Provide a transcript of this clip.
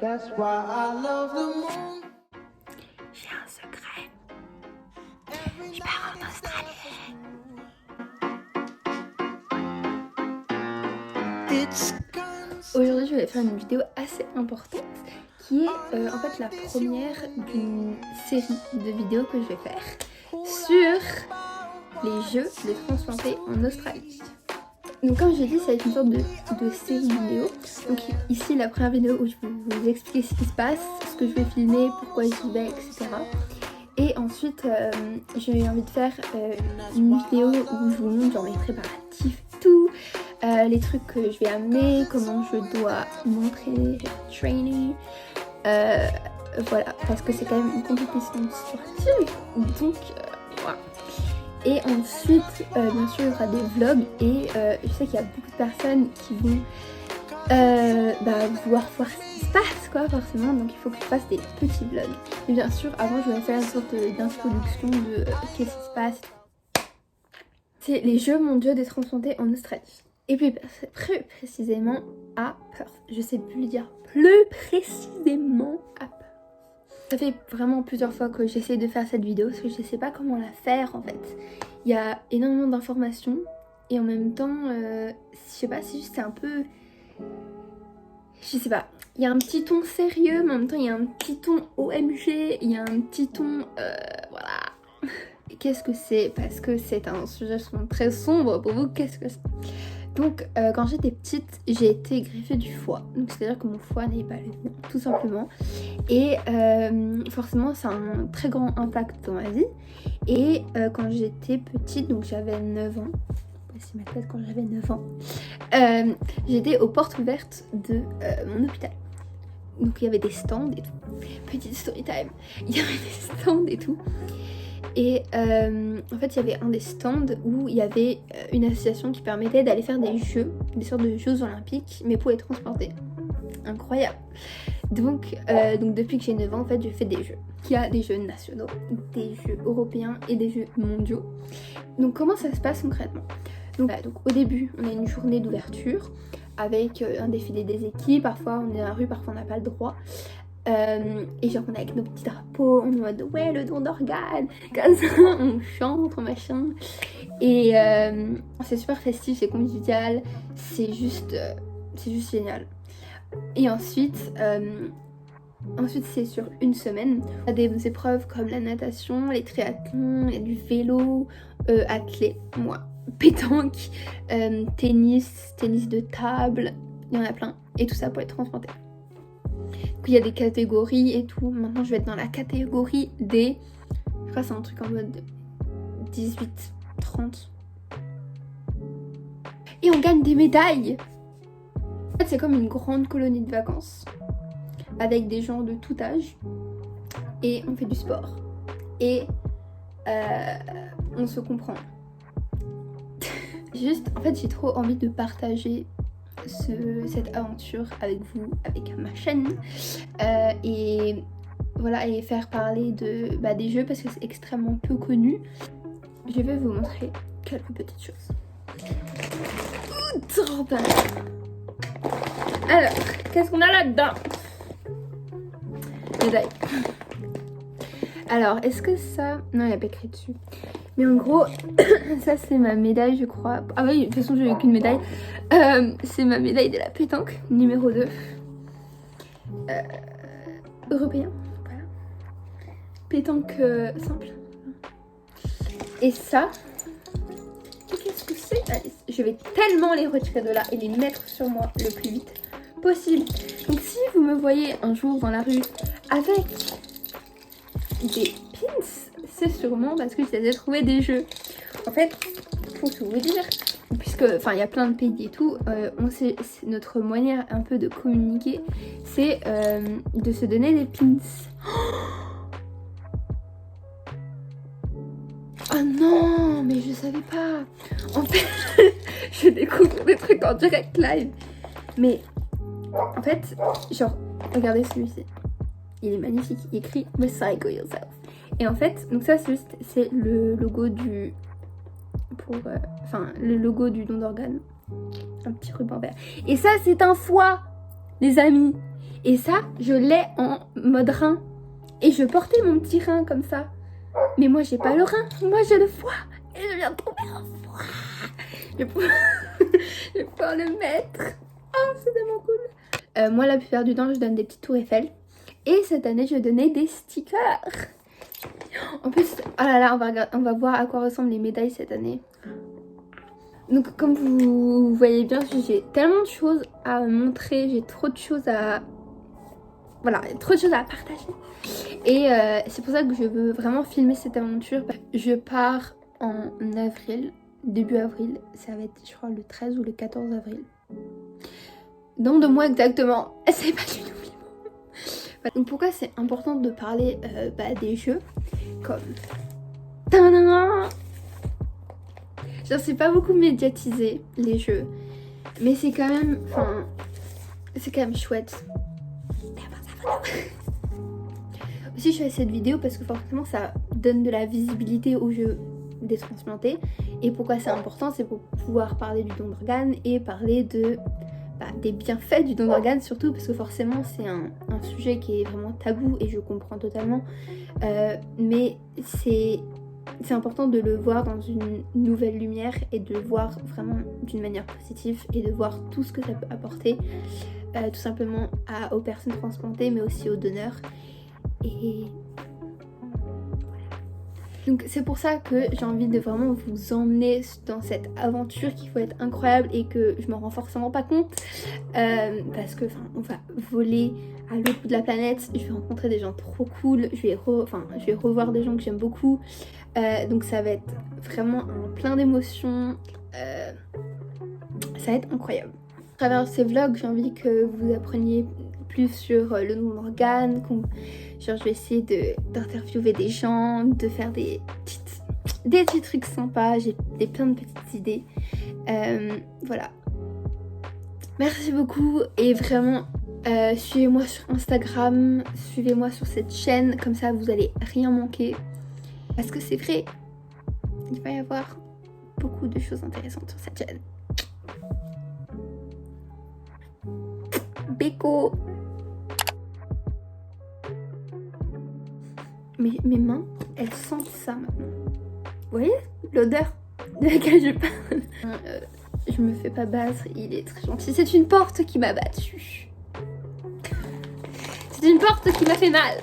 That's why I love the moon. J'ai un secret. Je pars en Australie. Aujourd'hui, je vais faire une vidéo assez importante qui est en fait la première d'une série de vidéos que je vais faire sur les jeux de transplantés en Australie. Donc comme j'ai dit, ça va être une sorte de série vidéo. Donc ici la première vidéo où je vais vous expliquer ce qui se passe, ce que je vais filmer, pourquoi j'y vais, etc. Et ensuite j'ai envie de faire une vidéo où je vous montre genre les préparatifs, tout, les trucs que je vais amener, comment je dois m'entraîner, trainer. Voilà, parce que c'est quand même une compétition sportive, donc voilà. Et ensuite, bien sûr, il y aura des vlogs et je sais qu'il y a beaucoup de personnes qui vont vouloir voir ce qui se passe, quoi, forcément, donc il faut que je fasse des petits vlogs. Et bien sûr, avant, je vais faire une sorte d'introduction de qu'est-ce qui se passe. C'est les Jeux mondiaux des transplantés en Australie. Et plus précisément à Perth. Je sais plus le dire plus précisément à Perth. Ça fait vraiment plusieurs fois que j'essaie de faire cette vidéo parce que je sais pas comment la faire en fait. Il y a énormément d'informations et en même temps, je sais pas, c'est juste un peu... Je sais pas, il y a un petit ton sérieux mais en même temps il y a un petit ton OMG, il y a un petit ton... voilà. Qu'est-ce que c'est? Parce que c'est un sujet très sombre pour vous, qu'est-ce que c'est? Donc quand j'étais petite, j'ai été greffée du foie. Donc c'est-à-dire que mon foie n'est pas le mien, tout simplement. Et forcément ça a un très grand impact dans ma vie. Et quand j'étais petite, donc j'avais 9 ans, c'est ma tête quand j'avais 9 ans, j'étais aux portes ouvertes de mon hôpital. Donc il y avait des stands et tout. Petite story time. Il y avait des stands et tout. Et en fait il y avait un des stands où il y avait une association qui permettait d'aller faire des jeux, des sortes de jeux olympiques mais pour les transporter. Incroyable. Donc depuis que j'ai 9 ans en fait je fais des jeux. Il y a des jeux nationaux, des jeux européens et des jeux mondiaux. Donc comment ça se passe concrètement? Donc au début on a une journée d'ouverture avec un défilé des équipes, parfois on est dans la rue, parfois on n'a pas le droit. Et genre on est avec nos petits drapeaux, on est en mode ouais le don d'organes, comme ça, on chante, machin. Et c'est super festif, c'est convivial, c'est juste génial. Et ensuite c'est sur une semaine. On a des épreuves comme la natation, les triathlons, il y a du vélo, athlé, moi, pétanque, tennis de table, il y en a plein. Et tout ça pour être transplanté. Donc il y a des catégories et tout. Maintenant je vais être dans la catégorie des... Je crois que c'est un truc en mode 18, 30. Et on gagne des médailles. En fait c'est comme une grande colonie de vacances. Avec des gens de tout âge. Et on fait du sport. Et on se Juste, en fait j'ai trop envie de partager cette aventure avec vous, avec ma chaîne, et voilà, et faire parler des jeux parce que c'est extrêmement peu connu. Je vais vous montrer quelques petites choses. Trop bien. Alors, qu'est-ce qu'on a là-dedans? Médaille. Alors, est-ce que ça... Non, il n'y a pas écrit dessus. Mais en gros, ça c'est ma médaille je crois. Ah oui, de toute façon j'ai eu qu'une médaille. C'est ma médaille de la pétanque, numéro 2. Européen, voilà. Pétanque simple. Et ça, qu'est-ce que c'est? Allez, je vais tellement les retirer de là et les mettre sur moi le plus vite possible. Donc si vous me voyez un jour dans la rue avec des pins, c'est sûrement parce que je les ai trouvés des jeux. En fait, faut tout vous dire, puisque il y a plein de pays et tout, on sait, c'est notre manière un peu de communiquer, c'est de se donner des pins. Oh non, mais je savais pas. En fait, je découvre des trucs en direct live. Mais en fait, genre, regardez celui-ci. Il est magnifique, il écrit Recycle Yourself. Et en fait, donc ça c'est le logo du... le logo du don d'organes. Un petit ruban vert. Et ça c'est un foie, les amis. Et ça, je l'ai en mode rein. Et je portais mon petit rein comme ça. Mais moi, j'ai pas le rein. Moi, j'ai le foie. Et je viens de tomber en foie. Je vais pouvoir, je vais pouvoir le mettre. Oh, c'est tellement cool. Moi, la plupart du temps, je donne des petites tours Eiffel. Et cette année, je donnais des stickers. En plus, oh là là, on va voir à quoi ressemblent les médailles cette année. Donc, comme vous voyez bien, j'ai tellement de choses à montrer. J'ai trop de choses à... Voilà, trop de choses à partager. Et c'est pour ça que je veux vraiment filmer cette aventure. Je pars en avril, début avril. Ça va être, je crois, le 13 ou le 14 avril. Dans 2 mois exactement. C'est pas du tout. Donc pourquoi c'est important de parler des jeux comme... Tadam! Genre c'est pas beaucoup médiatisé les jeux. Mais c'est quand même... Enfin... C'est quand même chouette. Aussi je fais cette vidéo parce que forcément ça donne de la visibilité aux jeux des transplantés. Et pourquoi c'est important, c'est pour pouvoir parler du don d'organes et parler de... des bienfaits du don d'organes, surtout parce que forcément c'est un sujet qui est vraiment tabou et je comprends totalement, mais c'est important de le voir dans une nouvelle lumière et de le voir vraiment d'une manière positive et de voir tout ce que ça peut apporter tout simplement aux personnes transplantées mais aussi aux donneurs. Et donc c'est pour ça que j'ai envie de vraiment vous emmener dans cette aventure qui va être incroyable et que je m'en rends forcément pas compte parce que on va voler à l'autre bout de la planète, je vais rencontrer des gens trop cool, je vais revoir des gens que j'aime beaucoup, donc ça va être vraiment un plein d'émotions, ça va être incroyable. À travers ces vlogs, j'ai envie que vous appreniez plus sur le don d'organes, genre je vais essayer d'interviewer des gens, de faire des petits trucs sympas, j'ai plein de petites idées. Voilà. Merci beaucoup et vraiment suivez-moi sur Instagram, suivez-moi sur cette chaîne, comme ça vous allez rien manquer. Parce que c'est vrai, il va y avoir beaucoup de choses intéressantes sur cette chaîne. Béco. Mes mains, elles sentent ça maintenant. Vous voyez l'odeur de laquelle je parle. Je me fais pas battre, il est très gentil. C'est une porte qui m'a battue. C'est une porte qui m'a fait mal.